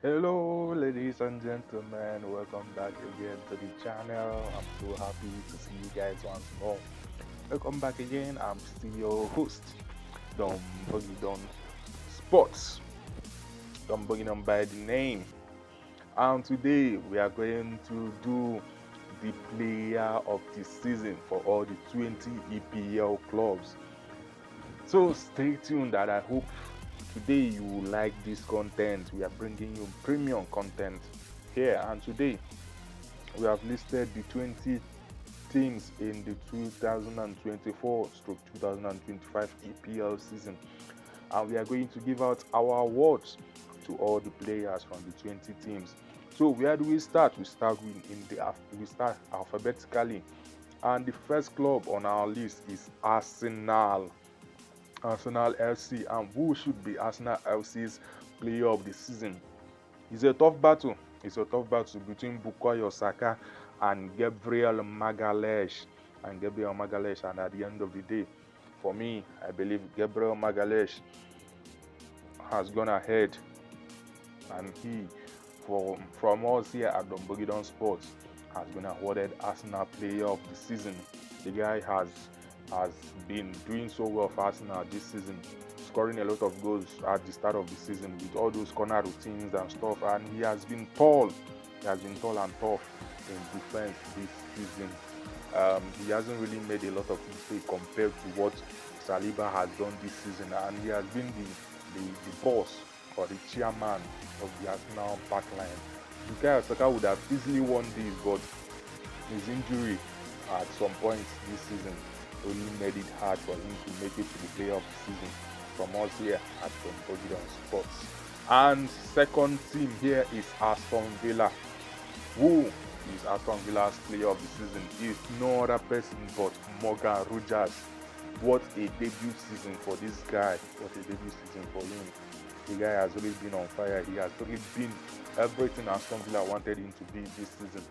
Hello, ladies and gentlemen. Welcome back again to the channel. I'm so happy to see you guys once more. Welcome back again. I'm still your host, Donbogidon Sports. Donbogidon by the name. And today we are going to do the player of the season for all the 20 EPL clubs. So stay tuned and I hope today you will like this content. We are bringing you premium content here, and today we have listed the 20 teams in the 2024/2025 EPL season, and we are going to give out our awards to all the players from the 20 teams. So where do we start? We start alphabetically, and the first club on our list is Arsenal. Arsenal FC, and who should be Arsenal FC's player of the season? It's a tough battle. It's a tough battle between Bukayo Saka and Gabriel Magalhaes. And at the end of the day, for me, I believe Gabriel Magalhaes has gone ahead, and he, from us here at Donbogidon Sports, has been awarded Arsenal Player of the Season. The guy has been doing so well for Arsenal this season, scoring a lot of goals at the start of the season with all those corner routines and stuff. And he has been tall. He has been tall and tough in defense this season. He hasn't really made a lot of mistakes compared to what Saliba has done this season, and he has been the boss or the chairman of the Arsenal backline. Bukayo Saka would have easily won this, but his injury at some point this season only made it hard for him to make it to the player of the season from us here at Donbogidon Sports. And second team here is Aston Villa. Who is Aston Villa's player of the season? Is no other person but Morgan Rogers. What a debut season for this guy. What a debut season for him. The guy has really been on fire. He has really been everything Aston Villa wanted him to be this season.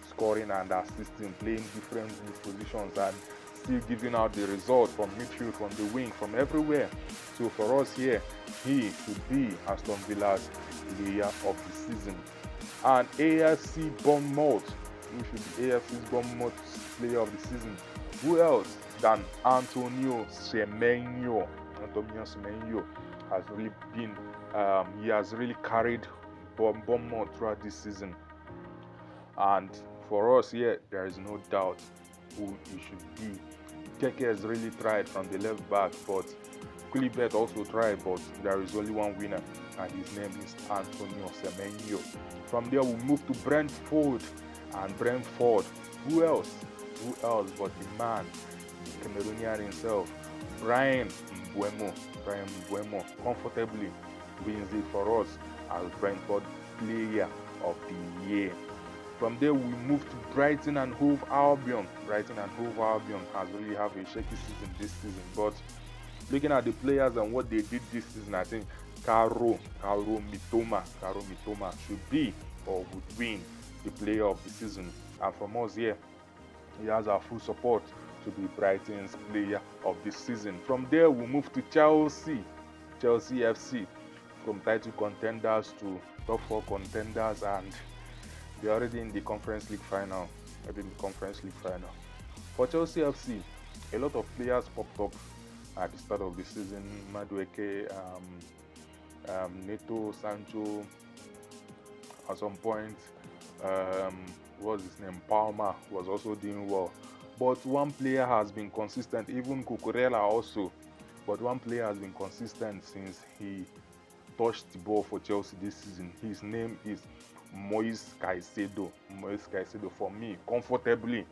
Scoring and assisting, playing different positions, and still giving out the result from midfield, from the wing, from everywhere. So for us here, he should be Aston Villa's player of the season. And AFC Bournemouth, who should be AFC Bournemouth's player of the season? Who else than Antonio Semenyo? Antonio Semenyo has really been, he has really carried Bournemouth throughout this season. And for us here, there is no doubt who he should be. Keke has really tried from the left back, but Kulibet also tried, but there is only one winner, and his name is Antonio Semenyo. From there, we move to Brentford, and Brentford, who else? Who else but the man, the Cameroonian himself, Brian Mbeumo. Brian Mbeumo comfortably wins it for us as Brentford Player of the Year. From there, we move to Brighton and Hove Albion. Brighton and Hove Albion has really have a shaky season this season, but looking at the players and what they did this season, I think Karo Mitoma should be or would win the player of the season. And from us here, he has our full support to be Brighton's player of the season. From there, we move to Chelsea FC, from title contenders to top 4 contenders, and they're already in the Conference League final. For Chelsea FC, a lot of players popped up at the start of the season. Madueke, Neto, Sancho, at some point, what's his name? Palmer was also doing well. But one player has been consistent, even Cucurella also. But one player has been consistent since he touched the ball for Chelsea this season. His name is Moise Caicedo. Moise Caicedo, for me, comfortably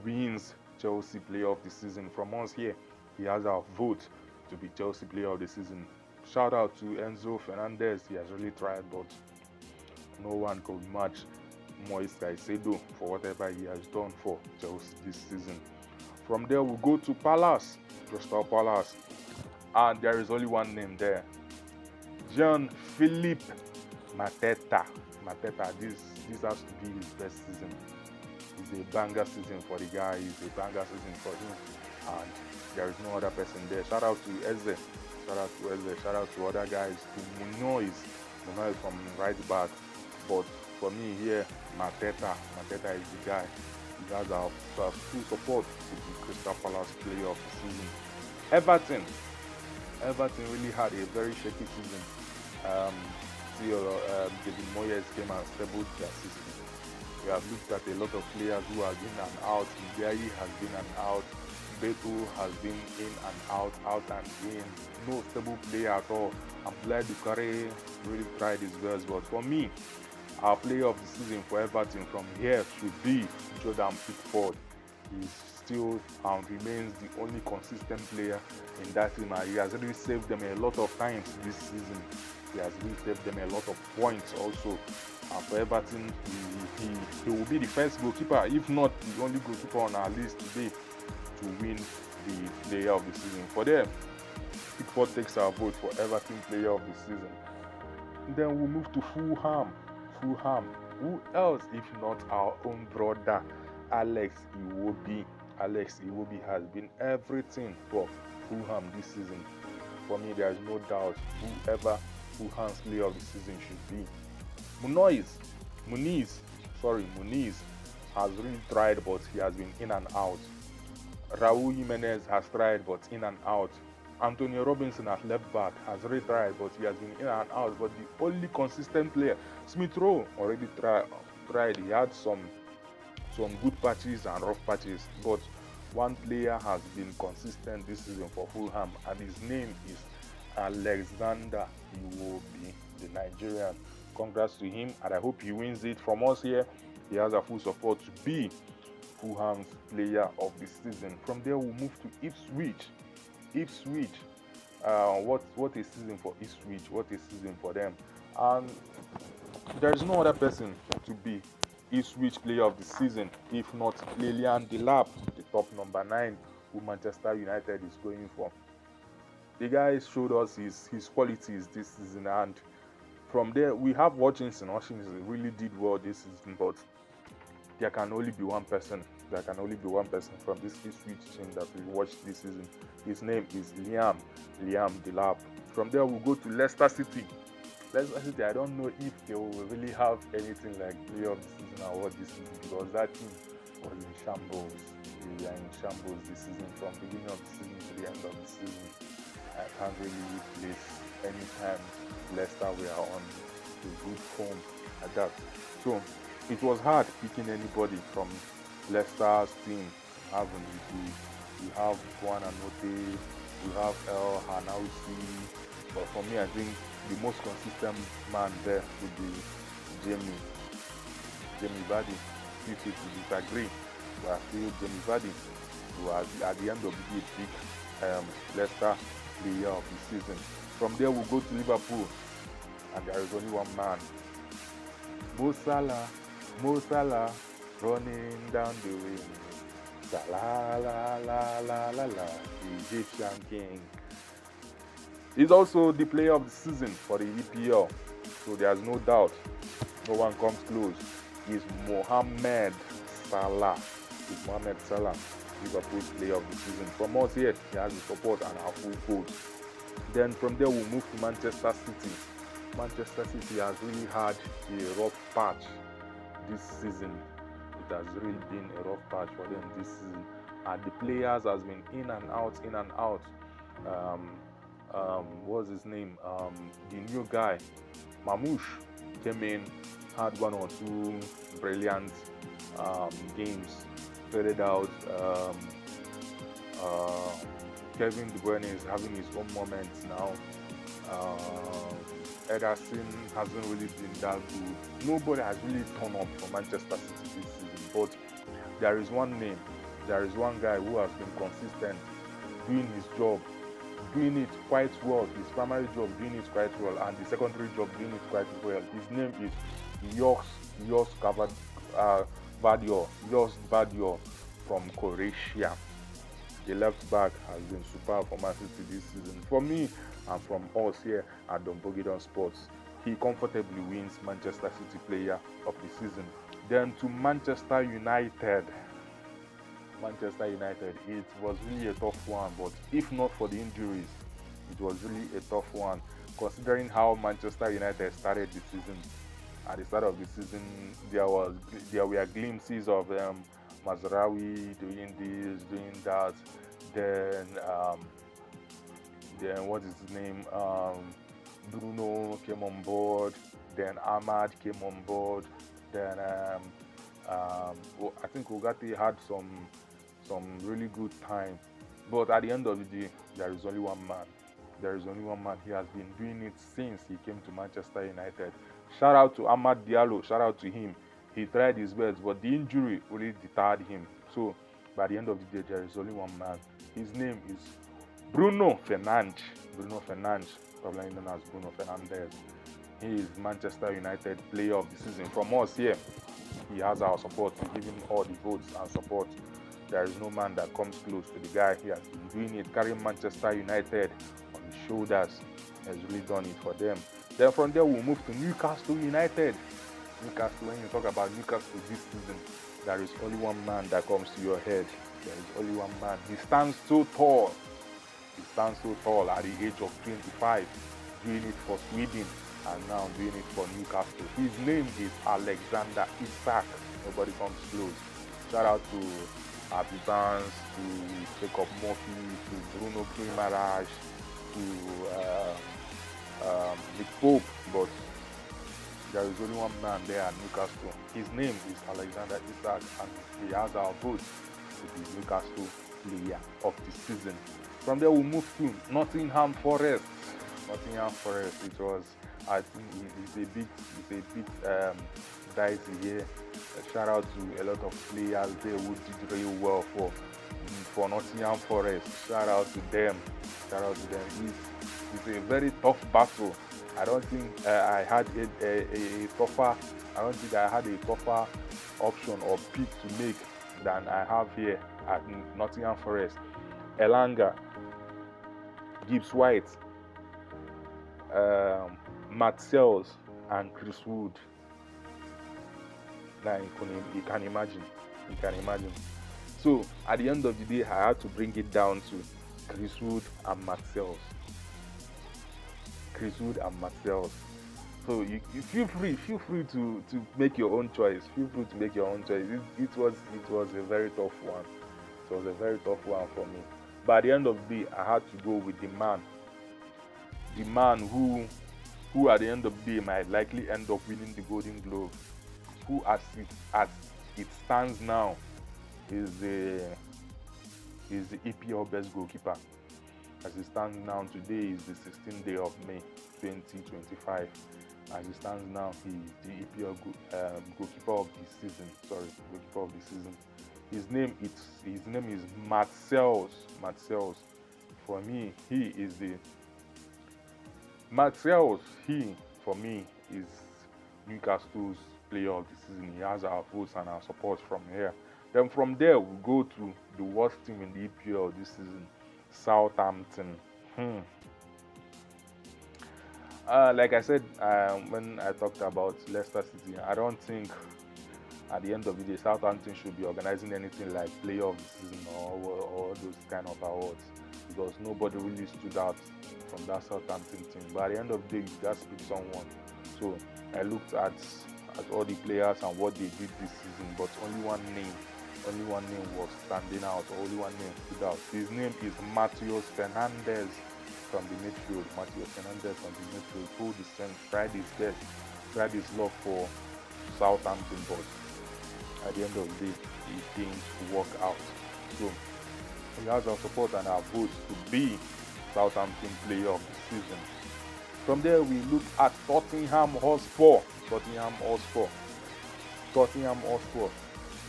wins Chelsea Player of the Season. From us here, he has our vote to be Chelsea Player of the Season. Shout out to Enzo Fernandez. He has really tried, but no one could match Moise Caicedo for whatever he has done for Chelsea this season. From there, we go to Crystal Palace, and there is only one name there: Jean-Philippe Mateta. This has to be his best season. It's a banger season for the guy. It's a banger season for him, and there is no other person there. Shout out to Eze. Shout out to other guys, to Munoz. Munoz from right back. But for me here, Mateta is the guy. He has our full support to be Crystal Palace player of the season. Everton. Everton really had a very shaky season. Um, David Moyes came and stabilized their system. We have looked at a lot of players who have been and out. Ndiaye has been and out. Beto has been in and out and in. No stable player at all. I'm glad Dukare really tried his best, but for me, our player of the season for Everton from here should be Jordan Pickford. He's still and remains the only consistent player in that team, and he has really saved them a lot of times this season. He has really saved them a lot of points also. For Everton, he will be the first goalkeeper, if not the only goalkeeper on our list today, to win the player of the season. For them, Pickford takes our vote for Everton player of the season. Then we'll move to Fulham. Who else if not our own brother, Alex Iwobi? Alex Iwobi has been everything for Fulham this season. For me, there is no doubt whoever Fulham's player of the season should be. Muniz has really tried, but he has been in and out. Raul Jimenez has tried, but in and out. Antonio Robinson at left back has really tried, but he has been in and out. But the only consistent player, Smith Rowe, already tried. He had some good patches and rough patches, but one player has been consistent this season for Fulham, and his name is Alexander Iwobi, the Nigerian. Congrats to him, and I hope he wins it. From us here, he has our full support to be Fulham's player of the season. From there, we'll move to Ipswich. What a season for Ipswich! What a season for them! And there's no other person to be Ipswich player of the season if not Lilian Delap, the top number 9 who Manchester United is going for. The guy showed us his qualities this season, and from there we have Hutchinson. Hutchinson really did well this season, but there can only be one person. There can only be one person from this Ipswich team that we watched this season. His name is Liam Delap. From there, we'll go to Leicester City. Leicester City, I don't know if they will really have anything like player of the season award this season, because that team was in shambles. They are in shambles this season, from beginning of the season to the end of the season. I can't really place anytime Leicester were on the good form like that. So it was hard picking anybody from Leicester's team. We have Juan Anote, we have El Hanousi, but for me, I think the most consistent man there would be Jamie Vardy. If you disagree, but still Jamie Vardy, who at the end of the day pick Leicester player of the season. From there, we'll go to Liverpool, and there is only one man, Mo Salah, running down the wing. Salah, la, la, la, la, la, the Egyptian king. He's also the player of the season for the EPL, so there's no doubt. No one comes close. He's Mohamed Salah, Liverpool's player of the season. From us here, he has the support and our full vote. Then from there, we'll move to Manchester City. Manchester City has really had a rough patch this season. It has really been a rough patch for them this season, and the players has been in and out. What's his name? The new guy, Mamouche, came in, had one or two brilliant games, faded out. Kevin De Bruyne is having his own moments now. Ederson hasn't really been that good. Nobody has really turned up for Manchester City this season. But there is one name, there is one guy who has been consistent, doing his job, doing it quite well. His primary job, doing it quite well, and the secondary job, doing it quite well. His name is Jos Badio from Croatia. The left back has been superb for Man City this season. For me and from us here at Donbogidon Sports, he comfortably wins Manchester City player of the season. Then to Manchester United, it was really a tough one, but if not for the injuries, it was really a tough one. considering how Manchester United started the season. At the start of the season, there were glimpses of Mazraoui doing this, doing that. Then what is his name? Bruno came on board. Then Ahmad came on board. Then I think Ugarte had some really good time. But at the end of the day, there is only one man. There is only one man. He has been doing it since he came to Manchester United. Shout out to Ahmad Diallo. Shout out to him. He tried his best, but the injury really deterred him. So by the end of the day, there is only one man. His name is Bruno Fernandes. Bruno Fernandes, probably known as Bruno Fernandes. He is Manchester United player of the season. From us here, he has our support. We give him all the votes and support. There is no man that comes close to the guy. He has been doing it, carrying Manchester United on his shoulders. He has really done it for them. Then from there, we'll move to Newcastle United. Newcastle, when you talk about Newcastle this season, there is only one man that comes to your head. There is only one man. He stands so tall. He stands so tall at the age of 25, doing it for Sweden and now doing it for Newcastle. His name is Alexander Isak. Nobody comes close. Shout out to Habibans, to Jacob Murphy, to Bruno Guimaraes, to Nick Pope, but there is only one man there at Newcastle. His name is Alexander Isak, and he has our vote to be Newcastle player of the season. From there, we'll move to Nottingham Forest. Nottingham Forest, it was, I think, it's a bit dicey here. Shout out to a lot of players there who did really well for Nottingham Forest. Shout out to them. Shout out to them. It's a very tough battle. I don't think I had a tougher. I don't think I had a tougher option or pick to make than I have here at Nottingham Forest. Elanga, Gibbs White, Matt Sells, and Chris Wood. Now you can imagine. You can imagine. So at the end of the day, I had to bring it down to Chris Wood and Matt Sells. Chris Wood and Matt Sells. So you feel free to make your own choice. Feel free to make your own choice. It was a very tough one. It was a very tough one for me. But at the end of the day, I had to go with the man who at the end of the day might likely end up winning the Golden Glove, who as it stands now is the EPL best goalkeeper. As it stands now today is the 16th day of May 2025. As it stands now, he is the EPL goalkeeper of the season. Goalkeeper of the season. His name is Matt Sells. Matt Sells. For me, he is the Matt Sells. He, for me, is Newcastle's player of the season. He has our votes and our support from here. Then from there, we go to the worst team in the EPL this season, Southampton. Like I said when I talked about Leicester City, I don't think at the end of the day Southampton should be organizing anything like player of the season or those kind of awards, because nobody really stood out from that Southampton team. But at the end of the day, you got to pick someone. So I looked at all the players and what they did this season, but only one name was standing out. Only one name stood out. His name is Matheus Fernandes from the midfield. Matheus Fernandes from the midfield, who tried his best, tried his love for Southampton, but at the end of the day, it didn't work out. So he has our support and our votes to be Southampton player of the season. From there, we look at Tottenham Hotspur. Tottenham Hotspur.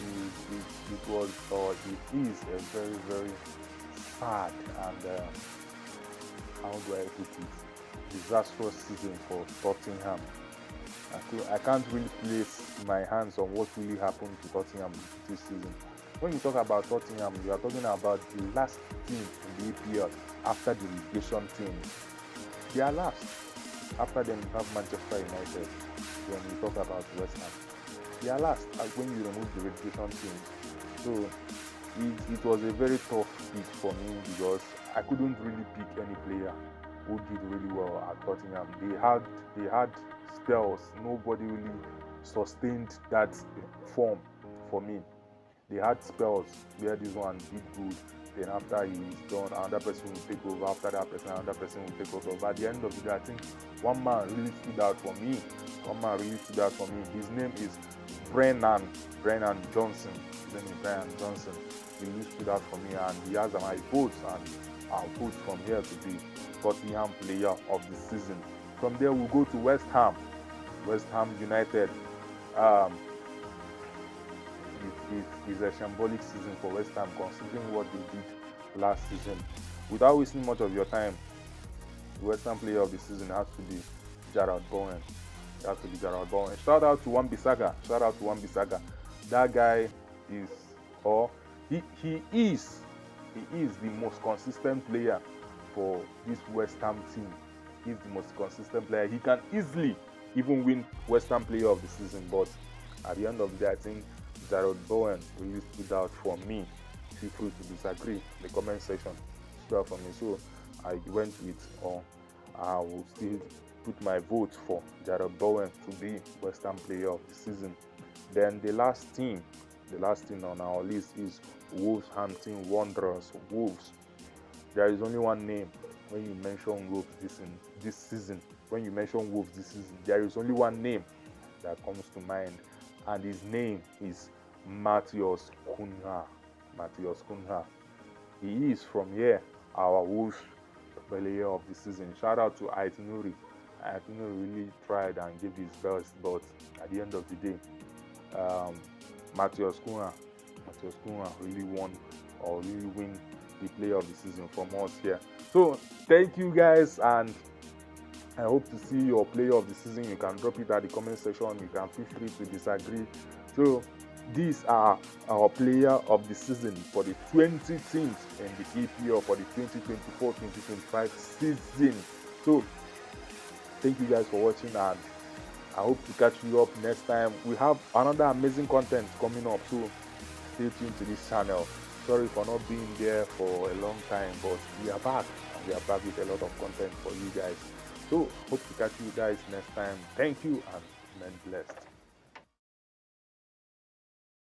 It is a very, very sad and how do I put it, disastrous season for Tottenham. I can't really place my hands on what really happened to Tottenham this season. When you talk about Tottenham, you are talking about the last team in the EPL after the relegation team. They are last. After them, you have Manchester United. When you talk about West Ham, they are last when you remove the relegation team. So it was a very tough pick for me because I couldn't really pick any player. who did really well at Tottenham. They had spells. Nobody really sustained that form for me. They had spells where this one did good. Then after he's done, another person will take over. After that person, another person will take over. But at the end of the day, I think one man really stood out for me. His name is Brennan Johnson. His name is Brennan Johnson. He really stood out for me, and he has my votes, and I'll vote from here to be Tottenham player of the season. From there, we'll go to West Ham United. It's a shambolic season for West Ham, considering what they did last season. Without wasting much of your time, the West Ham player of the season has to be Jarrod Bowen. Shout out to Wan-Bissaka. That guy is, or he is the most consistent player for this West Ham team. He's the most consistent player. He can easily even win West Ham player of the season, but at the end of the day, I think Jarrod Bowen really stood out for me. Feel free to disagree in the comment section. Stood out for me. So I went with, or I will still put my vote for Jarrod Bowen to be West Ham player of the season. Then the last team on our list is Wolverhampton Wanderers. Wolves. There is only one name when you mention Wolves this season. When you mention Wolves this season, there is only one name that comes to mind, and his name is Matheus Cunha. He is from here, our Wolves player of the season. Shout out to Aitinuri. Aitinuri really tried and gave his best, but at the end of the day, Matheus Cunha really won, or really win the player of the season from us here. So thank you guys, and I hope to see your player of the season. You can drop it at the comment section. You can feel free to disagree. So these are our player of the season for the 20 teams in the EPL for the 2024-2025 season. So thank you guys for watching, and I hope to catch you up next time. We have another amazing content coming up, so stay tuned to this channel. Sorry for not being there for a long time, but we are back, and we are back with a lot of content for you guys. So hope to catch you guys next time. Thank you, and remain blessed.